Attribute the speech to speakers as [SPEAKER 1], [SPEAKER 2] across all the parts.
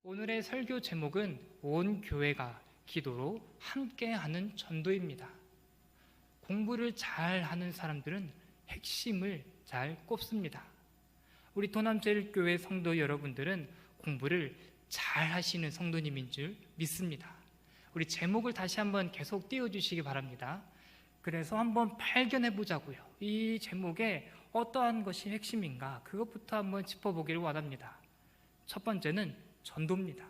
[SPEAKER 1] 오늘의 설교 제목은 온 교회가 기도로 함께하는 전도입니다. 공부를 잘 하는 사람들은 핵심을 잘 꼽습니다. 우리 도남제일교회 성도 여러분들은 공부를 잘 하시는 성도님인 줄 믿습니다. 우리 제목을 다시 한번 계속 띄워주시기 바랍니다. 그래서 한번 발견해 보자고요. 이 제목에 어떠한 것이 핵심인가, 그것부터 한번 짚어보기를 원합니다. 첫 번째는 전도입니다.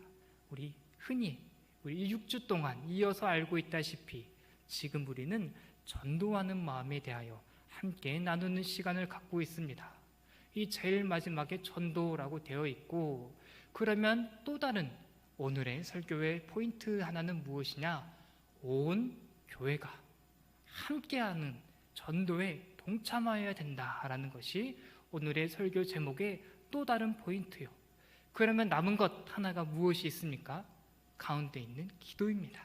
[SPEAKER 1] 흔히 이 6주 동안 이어서 알고 있다시피 지금 우리는 전도하는 마음에 대하여 함께 나누는 시간을 갖고 있습니다. 이 제일 마지막에 전도라고 되어 있고, 그러면 또 다른 오늘의 설교의 포인트 하나는 무엇이냐? 온 교회가 함께하는 전도에 동참하여야 된다라는 것이 오늘의 설교 제목의 또 다른 포인트요. 그러면 남은 것 하나가 무엇이 있습니까? 가운데 있는 기도입니다.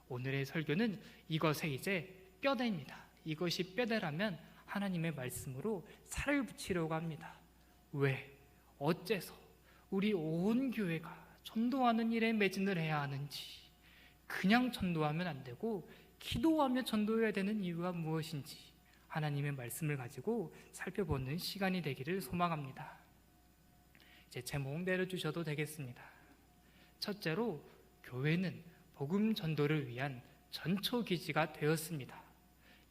[SPEAKER 1] 오늘의 설교는 이것에 이제 뼈대입니다. 이것이 뼈대라면 하나님의 말씀으로 살을 붙이려고 합니다. 왜? 어째서 우리 온 교회가 전도하는 일에 매진을 해야 하는지, 그냥 전도하면 안 되고 기도하며 전도해야 되는 이유가 무엇인지 하나님의 말씀을 가지고 살펴보는 시간이 되기를 소망합니다. 제 제목 내려주셔도 되겠습니다. 첫째로, 교회는 복음 전도를 위한 전초기지가 되었습니다.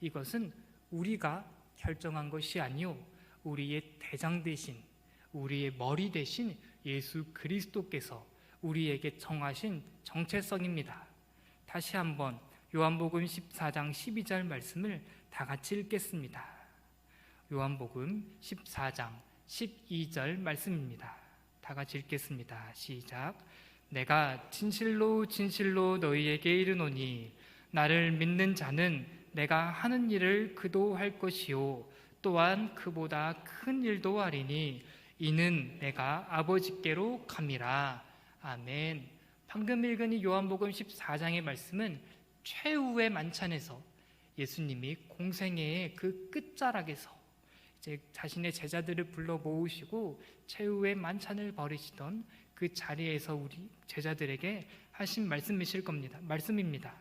[SPEAKER 1] 이것은 우리가 결정한 것이 아니요, 우리의 대장 대신, 우리의 머리 대신 예수 그리스도께서 우리에게 정하신 정체성입니다. 다시 한번 요한복음 14장 12절 말씀을 다 같이 읽겠습니다. 요한복음 14장 12절 말씀입니다. 다 같이 읽겠습니다. 시작. 내가 진실로 진실로 너희에게 이르노니 나를 믿는 자는 내가 하는 일을 그도 할 것이요 또한 그보다 큰 일도 하리니 이는 내가 아버지께로 감이라. 아멘. 방금 읽은 이 요한복음 14장의 말씀은 최후의 만찬에서 예수님이 공생애의 그 끝자락에서 이제 자신의 제자들을 불러 모으시고 최후의 만찬을 벌이시던 그 자리에서 우리 제자들에게 하신 말씀입니다.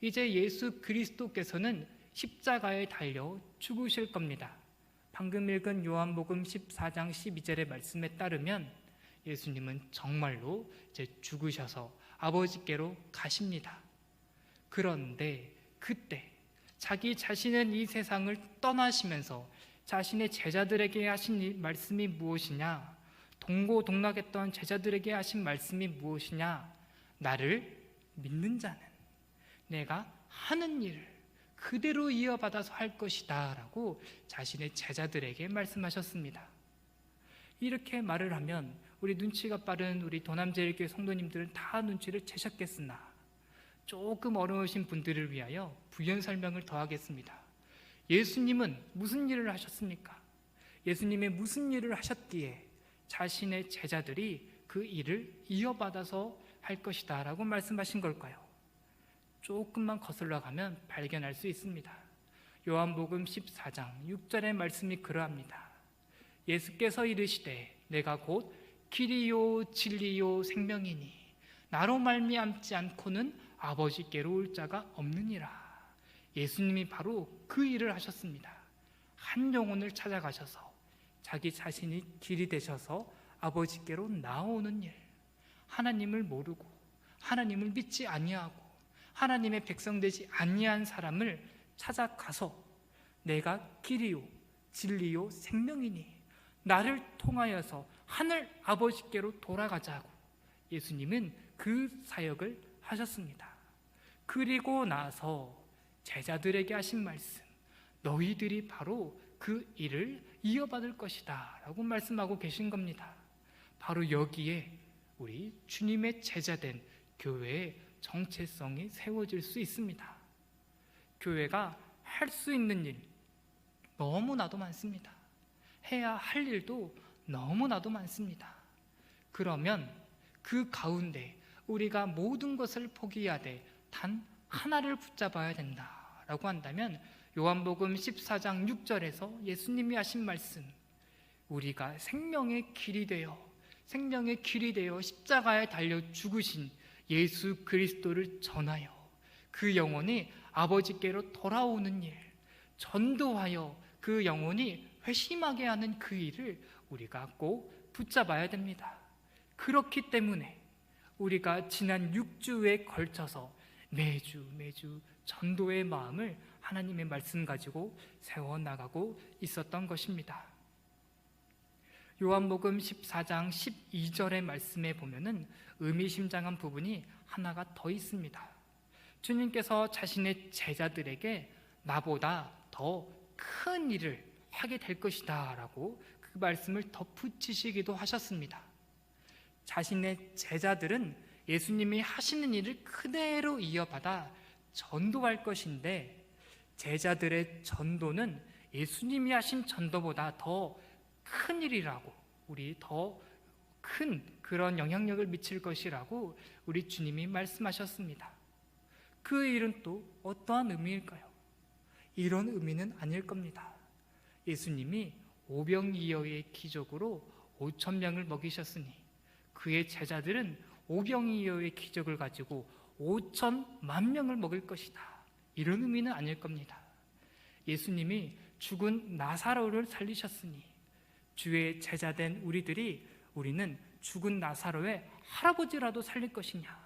[SPEAKER 1] 이제 예수 그리스도께서는 십자가에 달려 죽으실 겁니다. 방금 읽은 요한복음 14장 12절의 말씀에 따르면 예수님은 정말로 이제 죽으셔서 아버지께로 가십니다. 그런데 그때 자기 자신은 이 세상을 떠나시면서 자신의 제자들에게 하신 말씀이 무엇이냐? 동고동락했던 제자들에게 하신 말씀이 무엇이냐? 나를 믿는 자는 내가 하는 일을 그대로 이어받아서 할 것이다 라고 자신의 제자들에게 말씀하셨습니다. 이렇게 말을 하면 우리 눈치가 빠른 우리 도남제일교회 성도님들은 다 눈치를 채셨겠으나 조금 어려우신 분들을 위하여 부연 설명을 더하겠습니다. 예수님은 무슨 일을 하셨습니까? 예수님이 무슨 일을 하셨기에 자신의 제자들이 그 일을 이어받아서 할 것이다 라고 말씀하신 걸까요? 조금만 거슬러 가면 발견할 수 있습니다. 요한복음 14장 6절의 말씀이 그러합니다. 예수께서 이르시되 내가 곧 길이요 진리요 생명이니 나로 말미암지 않고는 아버지께로 올 자가 없느니라. 예수님이 바로 그 일을 하셨습니다. 한 영혼을 찾아가셔서 자기 자신이 길이 되셔서 아버지께로 나오는 일, 하나님을 모르고 하나님을 믿지 아니하고 하나님의 백성 되지 아니한 사람을 찾아가서 내가 길이요 진리요 생명이니 나를 통하여서 하늘 아버지께로 돌아가자고 예수님은 그 사역을 하셨습니다. 그리고 나서 제자들에게 하신 말씀, 너희들이 바로 그 일을 이어받을 것이다 라고 말씀하고 계신 겁니다. 바로 여기에 우리 주님의 제자된 교회의 정체성이 세워질 수 있습니다. 교회가 할 수 있는 일 너무나도 많습니다. 해야 할 일도 너무나도 많습니다. 그러면 그 가운데 우리가 모든 것을 포기하되 단 하나를 붙잡아야 된다라고 한다면 요한복음 14장 6절에서 예수님이 하신 말씀, 우리가 생명의 길이 되어 생명의 길이 되어 십자가에 달려 죽으신 예수 그리스도를 전하여 그 영혼이 아버지께로 돌아오는 일, 전도하여 그 영혼이 회심하게 하는 그 일을 우리가 꼭 붙잡아야 됩니다. 그렇기 때문에 우리가 지난 6주에 걸쳐서 매주 전도의 마음을 하나님의 말씀 가지고 세워나가고 있었던 것입니다. 요한복음 14장 12절의 말씀에 보면은 의미심장한 부분이 하나가 더 있습니다. 주님께서 자신의 제자들에게 나보다 더 큰 일을 하게 될 것이다 라고 그 말씀을 덧붙이시기도 하셨습니다. 자신의 제자들은 예수님이 하시는 일을 그대로 이어받아 전도할 것인데, 제자들의 전도는 예수님이 하신 전도보다 더 큰 일이라고, 우리 더 큰 그런 영향력을 미칠 것이라고 우리 주님이 말씀하셨습니다. 그 일은 또 어떠한 의미일까요? 이런 의미는 아닐 겁니다. 예수님이 오병이어의 기적으로 5,000명을 먹이셨으니 그의 제자들은 오병이어의 기적을 가지고 5,000만 명을 먹일 것이다, 이런 의미는 아닐 겁니다. 예수님이 죽은 나사로를 살리셨으니 주의 제자된 우리는 죽은 나사로의 할아버지라도 살릴 것이냐,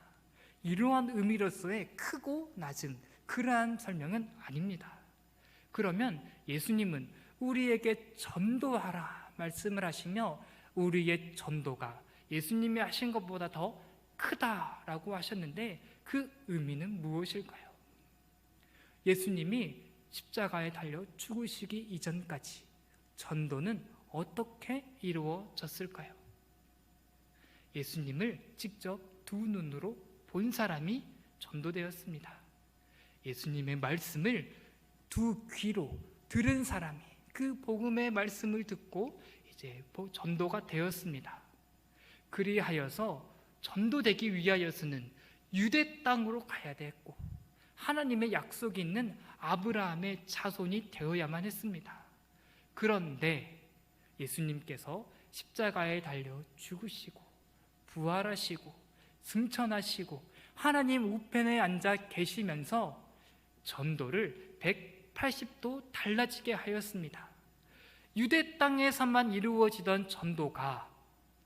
[SPEAKER 1] 이러한 의미로서의 크고 낮은 그러한 설명은 아닙니다. 그러면 예수님은 우리에게 전도하라 말씀을 하시며 우리의 전도가 예수님이 하신 것보다 더 크다라고 하셨는데, 그 의미는 무엇일까요? 예수님이 십자가에 달려 죽으시기 이전까지 전도는 어떻게 이루어졌을까요? 예수님을 직접 두 눈으로 본 사람이 전도되었습니다. 예수님의 말씀을 두 귀로 들은 사람이 그 복음의 말씀을 듣고 이제 전도가 되었습니다. 그리하여서 전도되기 위하여서는 유대 땅으로 가야 됐고 하나님의 약속이 있는 아브라함의 자손이 되어야만 했습니다. 그런데 예수님께서 십자가에 달려 죽으시고 부활하시고 승천하시고 하나님 우편에 앉아 계시면서 전도를 180도 달라지게 하였습니다. 유대 땅에서만 이루어지던 전도가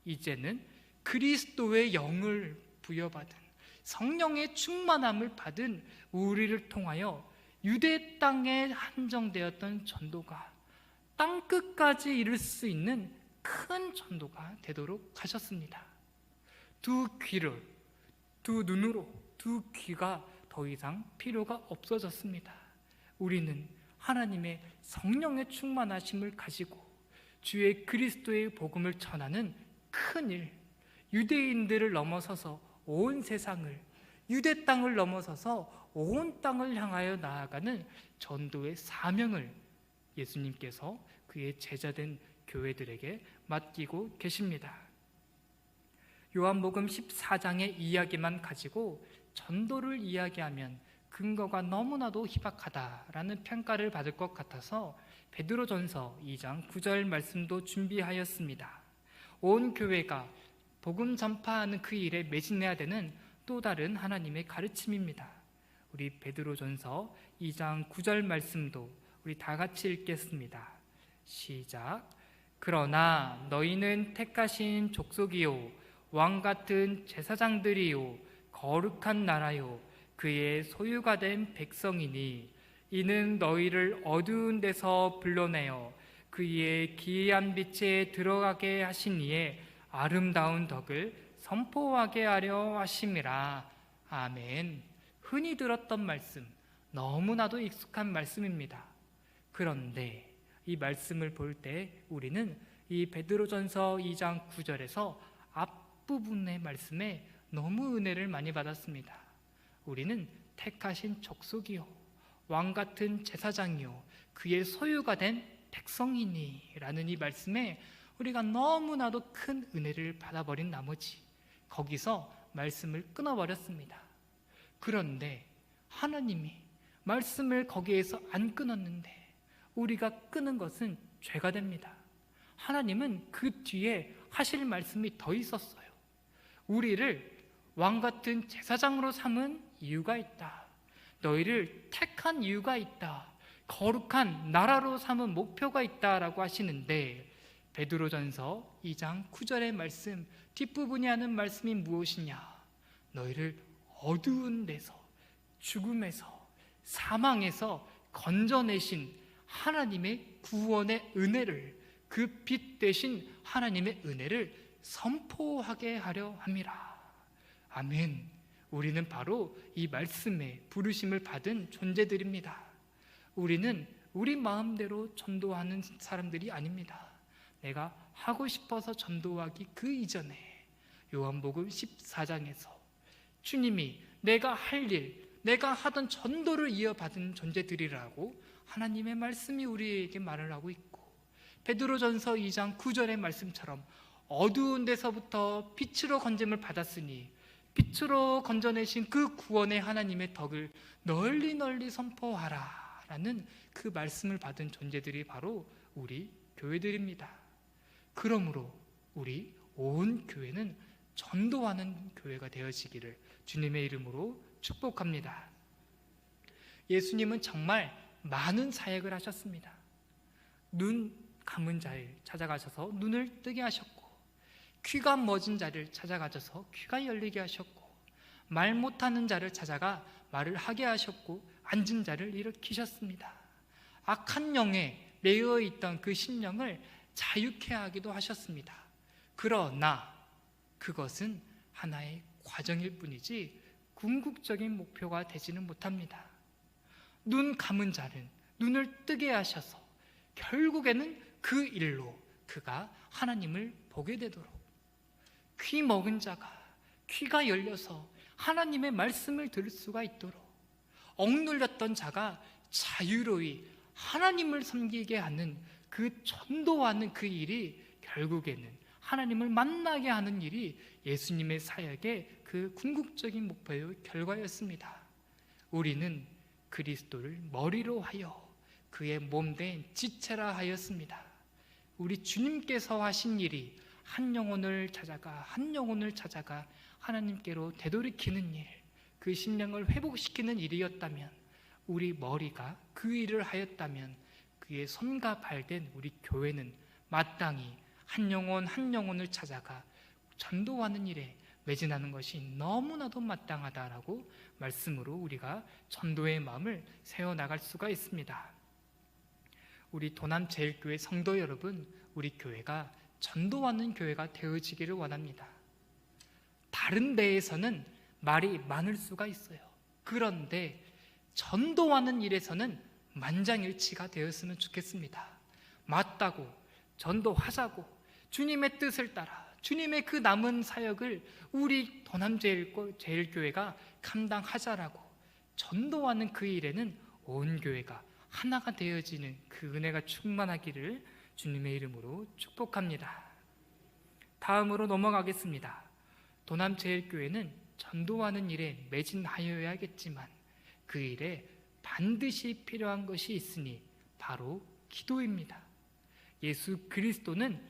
[SPEAKER 1] 이제는 그리스도의 영을 부여받은 성령의 충만함을 받은 우리를 통하여 유대 땅에 한정되었던 전도가 땅 끝까지 이룰 수 있는 큰 전도가 되도록 하셨습니다. 두 귀를, 두 눈으로, 두 귀가 더 이상 필요가 없어졌습니다. 우리는 하나님의 성령의 충만하심을 가지고 주의 그리스도의 복음을 전하는 큰 일, 유대인들을 넘어서서 온 세상을, 유대 땅을 넘어서서 온 땅을 향하여 나아가는 전도의 사명을 예수님께서 그의 제자된 교회들에게 맡기고 계십니다. 요한복음 14장의 이야기만 가지고 전도를 이야기하면 근거가 너무나도 희박하다라는 평가를 받을 것 같아서 베드로전서 2장 9절 말씀도 준비하였습니다. 온 교회가 복음 전파하는 그 일에 매진해야 되는 또 다른 하나님의 가르침입니다. 우리 베드로전서 2장 9절 말씀도 우리 다 같이 읽겠습니다. 시작. 그러나 너희는 택하신 족속이요 왕 같은 제사장들이요 거룩한 나라요 그의 소유가 된 백성이니 이는 너희를 어두운 데서 불러내어 그의 기이한 빛에 들어가게 하신 이의 아름다운 덕을 선포하게 하려 하심이라. 아멘. 흔히 들었던 말씀, 너무나도 익숙한 말씀입니다. 그런데 이 말씀을 볼 때 우리는 이 베드로전서 2장 9절에서 앞부분의 말씀에 너무 은혜를 많이 받았습니다. 우리는 택하신 족속이요 왕같은 제사장이요 그의 소유가 된 백성이니 라는 이 말씀에 우리가 너무나도 큰 은혜를 받아버린 나머지 거기서 말씀을 끊어버렸습니다. 그런데 하나님이 말씀을 거기에서 안 끊었는데 우리가 끊은 것은 죄가 됩니다. 하나님은 그 뒤에 하실 말씀이 더 있었어요. 우리를 왕같은 제사장으로 삼은 이유가 있다. 너희를 택한 이유가 있다. 거룩한 나라로 삼은 목표가 있다라고 하시는데, 베드로전서 2장 9절의 말씀 뒷부분이 하는 말씀이 무엇이냐? 너희를 어두운 데서, 죽음에서, 사망에서 건져내신 하나님의 구원의 은혜를, 그 빛 되신 하나님의 은혜를 선포하게 하려 함이라. 아멘. 우리는 바로 이 말씀에 부르심을 받은 존재들입니다. 우리는 우리 마음대로 전도하는 사람들이 아닙니다. 내가 하고 싶어서 전도하기 그 이전에 요한복음 14장에서 주님이 내가 할 일, 내가 하던 전도를 이어받은 존재들이라고 하나님의 말씀이 우리에게 말을 하고 있고, 베드로전서 2장 9절의 말씀처럼 어두운 데서부터 빛으로 건짐을 받았으니 빛으로 건져내신 그 구원의 하나님의 덕을 널리 널리 선포하라 라는 그 말씀을 받은 존재들이 바로 우리 교회들입니다. 그러므로 우리 온 교회는 전도하는 교회가 되어지기를 주님의 이름으로 축복합니다. 예수님은 정말 많은 사역을 하셨습니다. 눈 감은 자를 찾아가셔서 눈을 뜨게 하셨고, 귀가 멎은 자를 찾아가셔서 귀가 열리게 하셨고, 말 못하는 자를 찾아가 말을 하게 하셨고, 앉은 자를 일으키셨습니다. 악한 영에 매여 있던 그 심령을 자유케 하기도 하셨습니다. 그러나 그것은 하나의 과정일 뿐이지 궁극적인 목표가 되지는 못합니다. 눈 감은 자는 눈을 뜨게 하셔서 결국에는 그 일로 그가 하나님을 보게 되도록, 귀 먹은 자가 귀가 열려서 하나님의 말씀을 들을 수가 있도록, 억눌렸던 자가 자유로이 하나님을 섬기게 하는 그 전도하는 그 일이 결국에는 하나님을 만나게 하는 일이 예수님의 사역의 그 궁극적인 목표의 결과였습니다. 우리는 그리스도를 머리로 하여 그의 몸된 지체라 하였습니다. 우리 주님께서 하신 일이 한 영혼을 찾아가 하나님께로 되돌이키는 일, 그 심령을 회복시키는 일이었다면, 우리 머리가 그 일을 하였다면 그의 손과 발된 우리 교회는 마땅히 한 영혼 한 영혼을 찾아가 전도하는 일에 매진하는 것이 너무나도 마땅하다라고 말씀으로 우리가 전도의 마음을 세워나갈 수가 있습니다. 우리 도남제일교회 성도 여러분, 우리 교회가 전도하는 교회가 되어지기를 원합니다. 다른 데에서는 말이 많을 수가 있어요. 그런데 전도하는 일에서는 만장일치가 되었으면 좋겠습니다. 맞다고, 전도하자고, 주님의 뜻을 따라 주님의 그 남은 사역을 우리 도남제일교회가 감당하자라고 전도하는 그 일에는 온 교회가 하나가 되어지는 그 은혜가 충만하기를 주님의 이름으로 축복합니다. 다음으로 넘어가겠습니다. 도남제일교회는 전도하는 일에 매진하여야겠지만 그 일에 반드시 필요한 것이 있으니 바로 기도입니다. 예수 그리스도는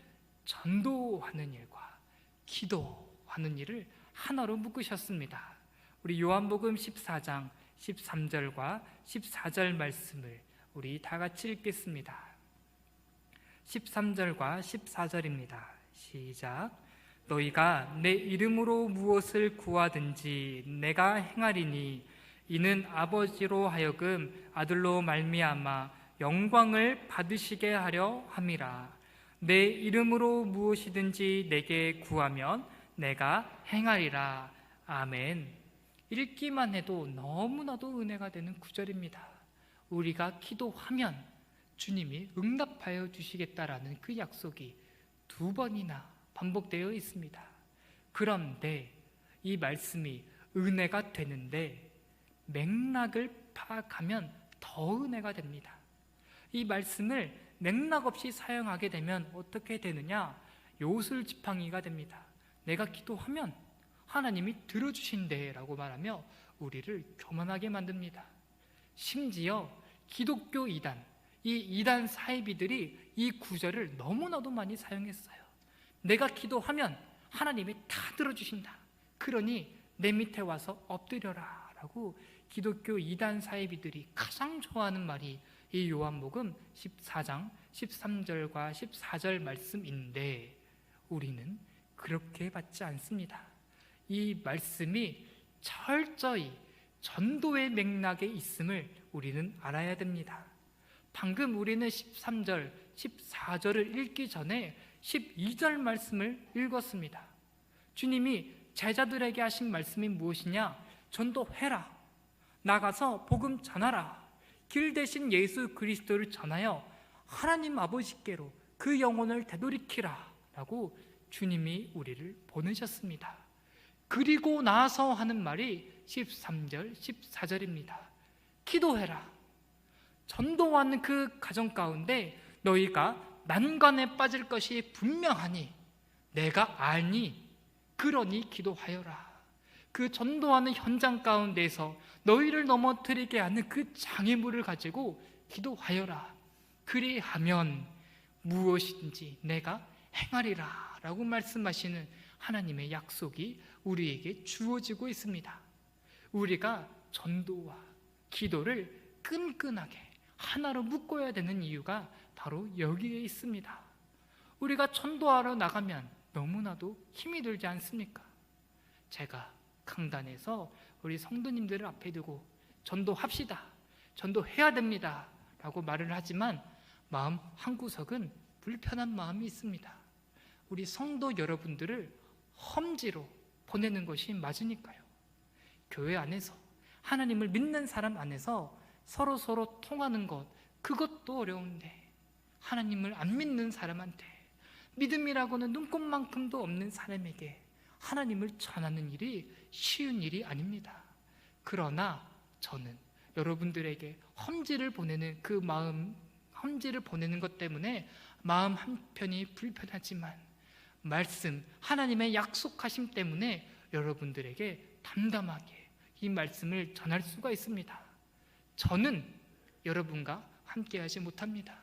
[SPEAKER 1] 전도하는 일과 기도하는 일을 하나로 묶으셨습니다. 우리 요한복음 14장 13절과 14절 말씀을 우리 다 같이 읽겠습니다. 13절과 14절입니다. 시작. 너희가 내 이름으로 무엇을 구하든지 내가 행하리니 이는 아버지로 하여금 아들로 말미암아 영광을 받으시게 하려 함이라. 내 이름으로 무엇이든지 내게 구하면 내가 행하리라. 아멘. 읽기만 해도 너무나도 은혜가 되는 구절입니다. 우리가 기도하면 주님이 응답하여 주시겠다라는 그 약속이 2번이나 반복되어 있습니다. 그런데 이 말씀이 은혜가 되는데 맥락을 파악하면 더 은혜가 됩니다. 이 말씀을 맥락 없이 사용하게 되면 어떻게 되느냐? 요술지팡이가 됩니다. 내가 기도하면 하나님이 들어주신대 라고 말하며 우리를 교만하게 만듭니다. 심지어 기독교 이단, 이 이단 사이비들이 이 구절을 너무나도 많이 사용했어요. 내가 기도하면 하나님이 다 들어주신다. 그러니 내 밑에 와서 엎드려라 라고 기독교 이단 사이비들이 가장 좋아하는 말이 이 요한복음 14장 13절과 14절 말씀인데, 우리는 그렇게 받지 않습니다. 이 말씀이 철저히 전도의 맥락에 있음을 우리는 알아야 됩니다. 방금 우리는 13절, 14절을 읽기 전에 12절 말씀을 읽었습니다. 주님이 제자들에게 하신 말씀이 무엇이냐? 전도해라. 나가서 복음 전하라. 길 대신 예수 그리스도를 전하여 하나님 아버지께로 그 영혼을 되돌이키라 라고 주님이 우리를 보내셨습니다. 그리고 나서 하는 말이 13절, 14절입니다. 기도해라. 전도하는 그 과정 가운데 너희가 난관에 빠질 것이 분명하니 내가 아니, 그러니 기도하여라. 그 전도하는 현장 가운데서 너희를 넘어뜨리게 하는 그 장애물을 가지고 기도하여라. 그리하면 무엇인지 내가 행하리라 라고 말씀하시는 하나님의 약속이 우리에게 주어지고 있습니다. 우리가 전도와 기도를 끈끈하게 하나로 묶어야 되는 이유가 바로 여기에 있습니다. 우리가 전도하러 나가면 너무나도 힘이 들지 않습니까? 제가 강단에서 우리 성도님들을 앞에 두고 전도합시다, 전도해야 됩니다 라고 말을 하지만 마음 한구석은 불편한 마음이 있습니다. 우리 성도 여러분들을 험지로 보내는 것이 맞으니까요. 교회 안에서 하나님을 믿는 사람 안에서 서로 통하는 것, 그것도 어려운데 하나님을 안 믿는 사람한테, 믿음이라고는 눈꼽만큼도 없는 사람에게 하나님을 전하는 일이 쉬운 일이 아닙니다. 그러나 저는 여러분들에게 험지를 보내는 그 마음, 험지를 보내는 것 때문에 마음 한편이 불편하지만 말씀, 하나님의 약속하심 때문에 여러분들에게 담담하게 이 말씀을 전할 수가 있습니다. 저는 여러분과 함께하지 못합니다.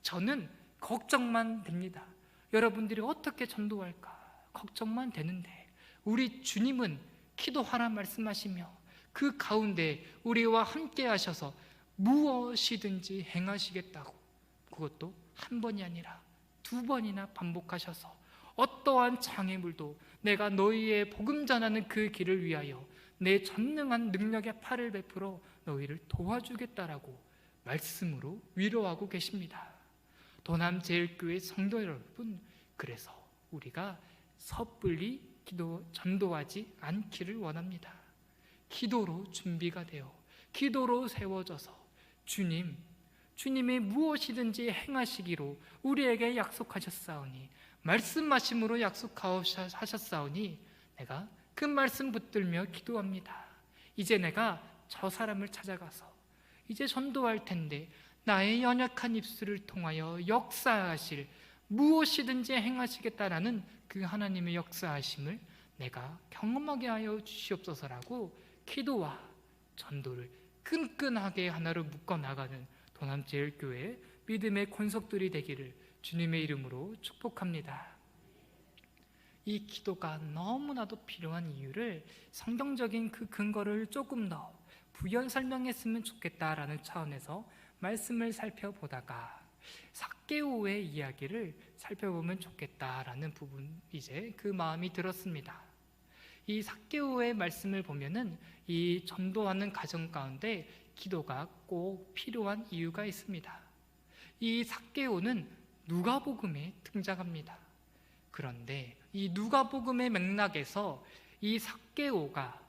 [SPEAKER 1] 저는 걱정만 됩니다. 여러분들이 어떻게 전도할까 걱정만 되는데 우리 주님은 기도하라 말씀하시며 그 가운데 우리와 함께 하셔서 무엇이든지 행하시겠다고, 그것도 한 번이 아니라 두 번이나 반복하셔서 어떠한 장애물도 내가 너희의 복음 전하는 그 길을 위하여 내 전능한 능력의 팔을 베풀어 너희를 도와주겠다라고 말씀으로 위로하고 계십니다. 도남제일교회 성도 여러분, 그래서 우리가 섣불리 전도하지 않기를 원합니다. 기도로 준비가 되어 기도로 세워져서 주님이 무엇이든지 행하시기로 우리에게 약속하셨사오니, 말씀하심으로 약속하셨사오니 내가 그 말씀 붙들며 기도합니다. 이제 내가 저 사람을 찾아가서 이제 전도할 텐데 나의 연약한 입술을 통하여 역사하실, 무엇이든지 행하시겠다라는 그 하나님의 역사하심을 내가 경험하게 하여 주시옵소서라고 기도와 전도를 끈끈하게 하나로 묶어나가는 도남제일교회 믿음의 권속들이 되기를 주님의 이름으로 축복합니다. 이 기도가 너무나도 필요한 이유를 성경적인 그 근거를 조금 더 부연 설명했으면 좋겠다라는 차원에서 말씀을 살펴보다가 삭개오의 이야기를 살펴보면 좋겠다라는 부분, 이제 그 마음이 들었습니다. 이 삭개오의 말씀을 보면은 이 전도하는 과정 가운데 기도가 꼭 필요한 이유가 있습니다. 이 삭개오는 누가복음에 등장합니다. 그런데 이 누가복음의 맥락에서 이 삭개오가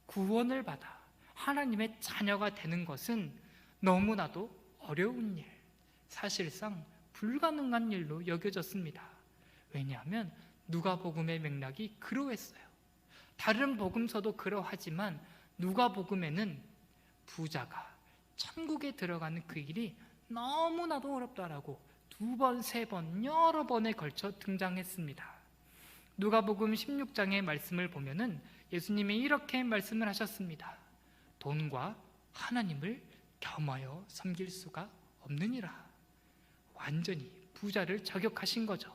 [SPEAKER 1] 구원을 받아 하나님의 자녀가 되는 것은 너무나도 어려운 일, 사실상 불가능한 일로 여겨졌습니다. 왜냐하면 누가복음의 맥락이 그러했어요. 다른 복음서도 그러하지만 누가복음에는 부자가 천국에 들어가는 그 일이 너무나도 어렵다라고 두 번, 세 번, 여러 번에 걸쳐 등장했습니다. 누가복음 16장의 말씀을 보면은 예수님이 이렇게 말씀을 하셨습니다. 돈과 하나님을 겸하여 섬길 수가 없느니라. 완전히 부자를 저격하신 거죠.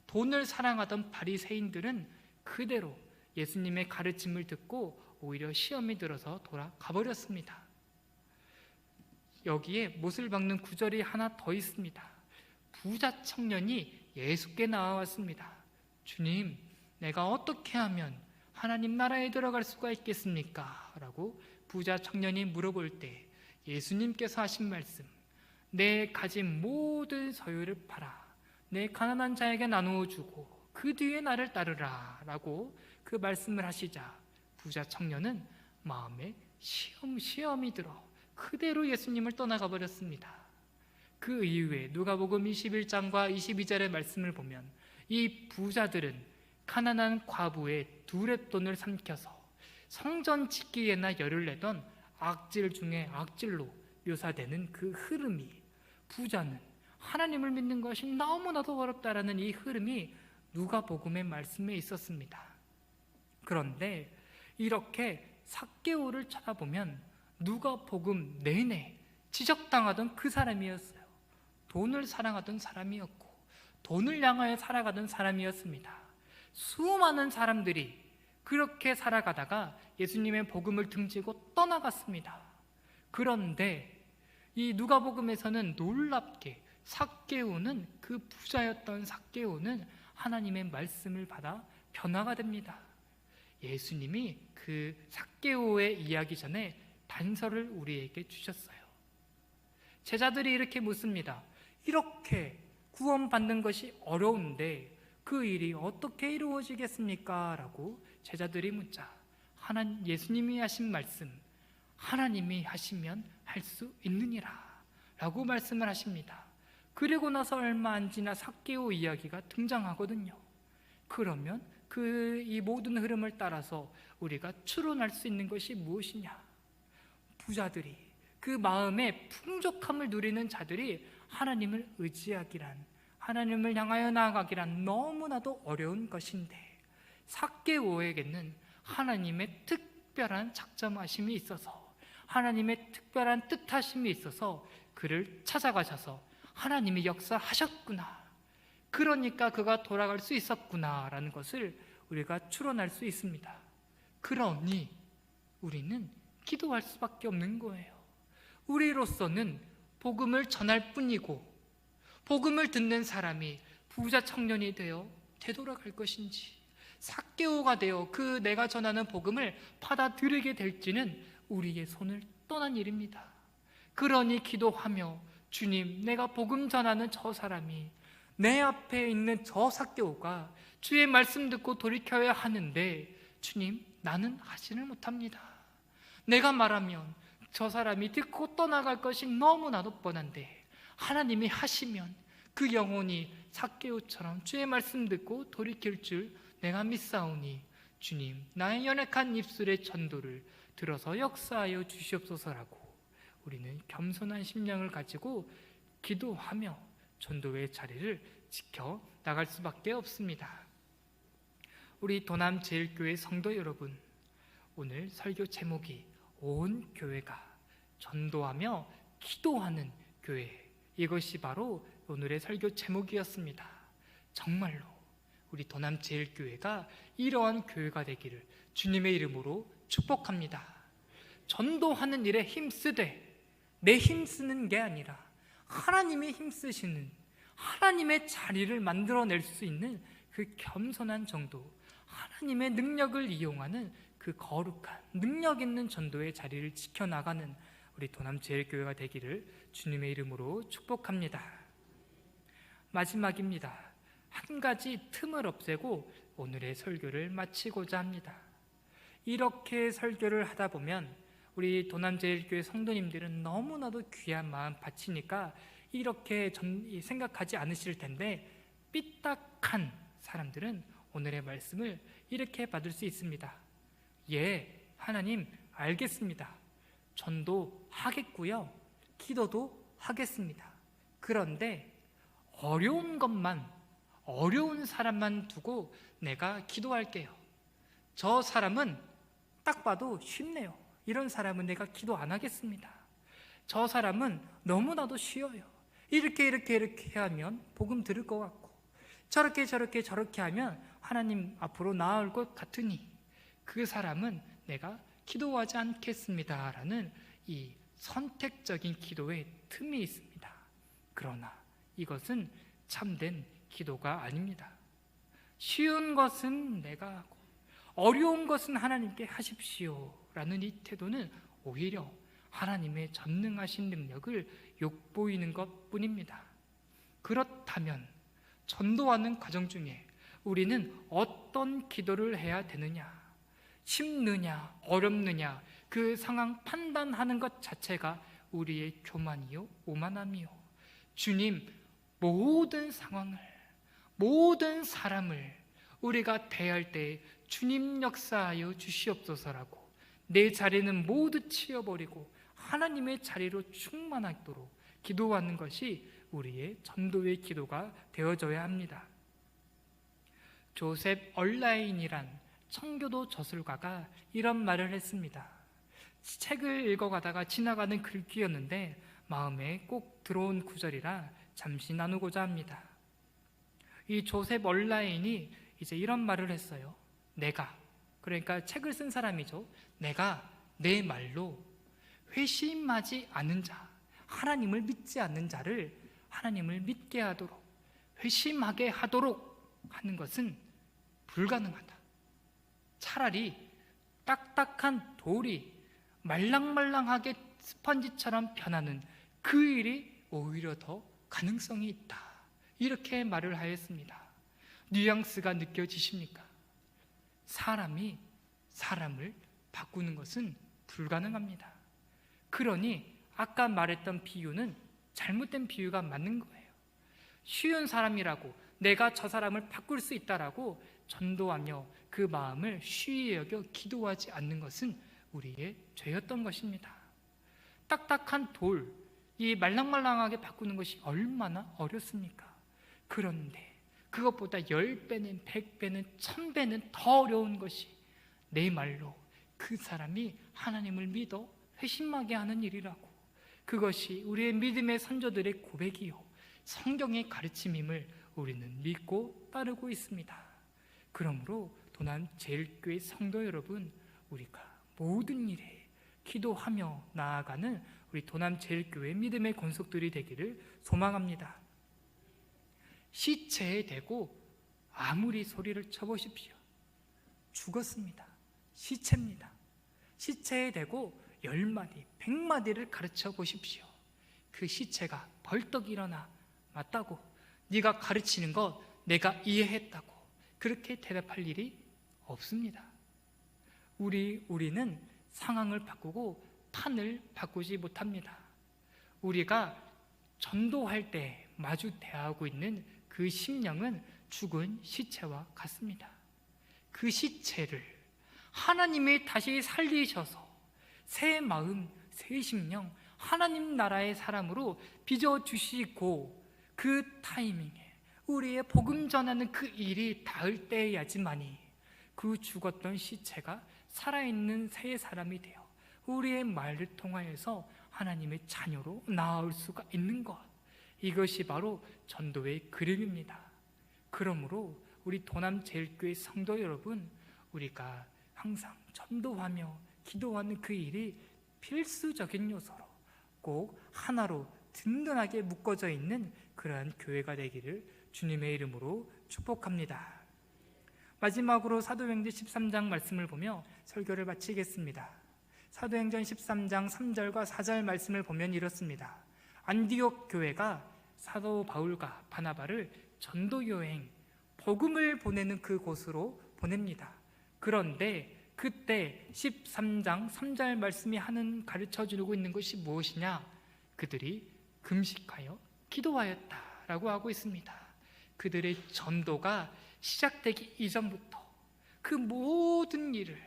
[SPEAKER 1] 돈을 사랑하던 바리새인들은 그대로 예수님의 가르침을 듣고 오히려 시험이 들어서 돌아가 버렸습니다. 여기에 못을 박는 구절이 하나 더 있습니다. 부자 청년이 예수께 나와왔습니다. 주님, 내가 어떻게 하면 하나님 나라에 들어갈 수가 있겠습니까? 라고 부자 청년이 물어볼 때 예수님께서 하신 말씀, 내 가진 모든 소유를 팔아 내 가난한 자에게 나누어 주고 그 뒤에 나를 따르라 라고 그 말씀을 하시자 부자 청년은 마음에 시험이 들어 그대로 예수님을 떠나가 버렸습니다. 그 이후에 누가복음 21장과 22절의 말씀을 보면 이 부자들은 가난한 과부의 두렙돈을 삼켜서 성전 짓기에나 열을 내던 악질 중에 악질로 묘사되는 그 흐름이, 부자는 하나님을 믿는 것이 너무나도 어렵다라는 이 흐름이 누가복음의 말씀에 있었습니다. 그런데 이렇게 삭개오를 찾아보면 누가복음 내내 지적당하던 그 사람이었어요. 돈을 사랑하던 사람이었고 돈을 향하여 살아가던 사람이었습니다. 수많은 사람들이 그렇게 살아가다가 예수님의 복음을 등지고 떠나갔습니다. 그런데 이 누가복음에서는 놀랍게 삭개오는, 그 부자였던 삭개오는 하나님의 말씀을 받아 변화가 됩니다. 예수님이 그 삭개오의 이야기 전에 단서를 우리에게 주셨어요. 제자들이 이렇게 묻습니다. 이렇게 구원받는 것이 어려운데 그 일이 어떻게 이루어지겠습니까? 라고 제자들이 묻자 예수님이 하신 말씀, 하나님이 하시면 할 수 있느니라 라고 말씀을 하십니다. 그리고 나서 얼마 안 지나 삭개오 이야기가 등장하거든요. 그러면 이 모든 흐름을 따라서 우리가 추론할 수 있는 것이 무엇이냐? 부자들이, 그 마음의 풍족함을 누리는 자들이 하나님을 의지하기란, 하나님을 향하여 나아가기란 너무나도 어려운 것인데 삭개오에게는 하나님의 특별한 작정하심이 있어서, 하나님의 특별한 뜻하심이 있어서 그를 찾아가셔서 하나님이 역사하셨구나, 그러니까 그가 돌아갈 수 있었구나 라는 것을 우리가 추론할 수 있습니다. 그러니 우리는 기도할 수밖에 없는 거예요. 우리로서는 복음을 전할 뿐이고 복음을 듣는 사람이 부자 청년이 되어 되돌아갈 것인지, 삭개오가 되어 그 내가 전하는 복음을 받아들이게 될지는 우리의 손을 떠난 일입니다. 그러니 기도하며, 주님, 내가 복음 전하는 저 사람이, 내 앞에 있는 저 삭개오가 주의 말씀 듣고 돌이켜야 하는데 주님, 나는 하지를 못합니다. 내가 말하면 저 사람이 듣고 떠나갈 것이 너무나도 뻔한데 하나님이 하시면 그 영혼이 삭개오처럼 주의 말씀 듣고 돌이킬 줄 내가 믿사오니 주님, 나의 연약한 입술의 전도를 들어서 역사하여 주시옵소서라고 우리는 겸손한 심령을 가지고 기도하며 전도의 자리를 지켜 나갈 수밖에 없습니다. 우리 도남제일교회 성도 여러분, 오늘 설교 제목이 온 교회가 전도하며 기도하는 교회, 이것이 바로 오늘의 설교 제목이었습니다. 정말로 우리 도남제일교회가 이러한 교회가 되기를 주님의 이름으로 축복합니다. 전도하는 일에 힘쓰되 내 힘쓰는 게 아니라 하나님의 힘쓰시는, 하나님의 자리를 만들어낼 수 있는 그 겸손한 정도, 하나님의 능력을 이용하는 그 거룩한 능력 있는 전도의 자리를 지켜나가는 우리 도남제일교회가 되기를 주님의 이름으로 축복합니다. 마지막입니다. 한 가지 틈을 없애고 오늘의 설교를 마치고자 합니다. 이렇게 설교를 하다 보면 우리 도남제일교회 성도님들은 너무나도 귀한 마음 바치니까 이렇게 생각하지 않으실 텐데, 삐딱한 사람들은 오늘의 말씀을 이렇게 받을 수 있습니다. 예, 하나님 알겠습니다. 전도하겠고요, 기도도 하겠습니다. 그런데 어려운 것만, 어려운 사람만 두고 내가 기도할게요. 저 사람은 딱 봐도 쉽네요. 이런 사람은 내가 기도 안 하겠습니다. 저 사람은 너무나도 쉬워요. 이렇게 하면 복음 들을 것 같고, 저렇게 하면 하나님 앞으로 나아올 것 같으니 그 사람은 내가 기도하지 않겠습니다 라는 이 선택적인 기도의 틈이 있습니다. 그러나 이것은 참된 기도가 아닙니다. 쉬운 것은 내가 하고 어려운 것은 하나님께 하십시오 라는 이 태도는 오히려 하나님의 전능하신 능력을 욕보이는 것 뿐입니다. 그렇다면 전도하는 과정 중에 우리는 어떤 기도를 해야 되느냐, 쉽느냐 어렵느냐 그 상황 판단하는 것 자체가 우리의 교만이요 오만함이요, 주님 모든 상황을, 모든 사람을 우리가 대할 때 주님 역사하여 주시옵소서라고 내 자리는 모두 치워버리고 하나님의 자리로 충만하도록 기도하는 것이 우리의 전도의 기도가 되어져야 합니다. 조셉 얼라인이란 청교도 저술가가 이런 말을 했습니다. 책을 읽어가다가 지나가는 글귀였는데 마음에 꼭 들어온 구절이라 잠시 나누고자 합니다. 이 조셉 얼라인이 이제 이런 말을 했어요. 내가, 그러니까 책을 쓴 사람이죠. 내가 내 말로 회심하지 않은 자, 하나님을 믿지 않는 자를 하나님을 믿게 하도록, 회심하게 하도록 하는 것은 불가능하다. 차라리 딱딱한 돌이 말랑말랑하게 스펀지처럼 변하는 그 일이 오히려 더 가능성이 있다. 이렇게 말을 하였습니다. 뉘앙스가 느껴지십니까? 사람이 사람을 바꾸는 것은 불가능합니다. 그러니 아까 말했던 비유는 잘못된 비유가 맞는 거예요. 쉬운 사람이라고 내가 저 사람을 바꿀 수 있다라고 전도하며 그 마음을 쉬이 여겨 기도하지 않는 것은 우리의 죄였던 것입니다. 딱딱한 돌, 이 말랑말랑하게 바꾸는 것이 얼마나 어렵습니까? 그런데 그것보다 10배는 100배는 1000배는 더 어려운 것이 내 말로 그 사람이 하나님을 믿어 회심하게 하는 일이라고, 그것이 우리의 믿음의 선조들의 고백이요 성경의 가르침임을 우리는 믿고 따르고 있습니다. 그러므로 도남제일교회 성도 여러분, 우리가 모든 일에 기도하며 나아가는 우리 도남제일교회 믿음의 권속들이 되기를 소망합니다. 시체에 대고 아무리 소리를 쳐보십시오. 죽었습니다. 시체입니다. 시체에 대고 10마디, 100마디를 가르쳐 보십시오. 그 시체가 벌떡 일어나 맞다고, 네가 가르치는 것 내가 이해했다고 그렇게 대답할 일이 없습니다. 우리는 상황을 바꾸고 판을 바꾸지 못합니다. 우리가 전도할 때 마주 대하고 있는 그 심령은 죽은 시체와 같습니다. 그 시체를 하나님이 다시 살리셔서 새 마음, 새 심령, 하나님 나라의 사람으로 빚어주시고 그 타이밍에 우리의 복음 전하는 그 일이 닿을 때야지만이 그 죽었던 시체가 살아있는 새 사람이 되어 우리의 말을 통하여서 하나님의 자녀로 나아올 수가 있는 것, 이것이 바로 전도의 그림입니다. 그러므로 우리 도남제일교회 성도 여러분, 우리가 항상 전도하며 기도하는 그 일이 필수적인 요소로 꼭 하나로 든든하게 묶어져 있는 그러한 교회가 되기를 주님의 이름으로 축복합니다. 마지막으로 사도행전 13장 말씀을 보며 설교를 마치겠습니다. 사도행전 13장 3절과 4절 말씀을 보면 이렇습니다. 안디옥 교회가 사도 바울과 바나바를 전도여행, 복음을 보내는 그 곳으로 보냅니다. 그런데 그때 13장 3절 말씀이 가르쳐주고 있는 것이 무엇이냐? 그들이 금식하여 기도하였다라고 하고 있습니다. 그들의 전도가 시작되기 이전부터 그 모든 일을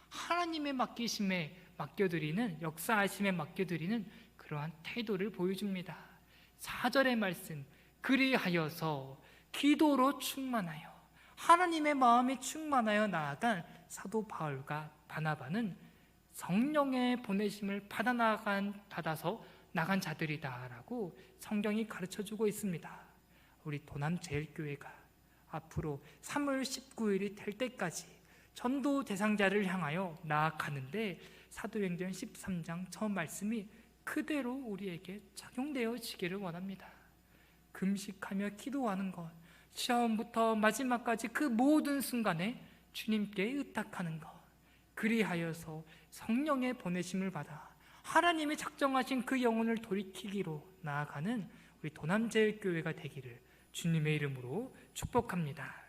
[SPEAKER 1] 하나님의 맡기심에 맡겨드리는, 역사하심에 맡겨드리는 그러한 태도를 보여줍니다. 4절의 말씀, 그리하여서 기도로 충만하여 하나님의 마음이 충만하여 나아간 사도 바울과 바나바는 성령의 보내심을 받아서 나간 자들이다라고 성경이 가르쳐주고 있습니다. 우리 도남제일교회가 앞으로 3월 19일이 될 때까지 전도 대상자를 향하여 나아가는데 사도행전 13장 처음 말씀이 그대로 우리에게 적용되어지기를 원합니다. 금식하며 기도하는 것, 시험부터 마지막까지 그 모든 순간에 주님께 의탁하는 것, 그리하여서 성령의 보내심을 받아 하나님이 작정하신 그 영혼을 돌이키기로 나아가는 우리 도남제일교회가 되기를 주님의 이름으로 축복합니다.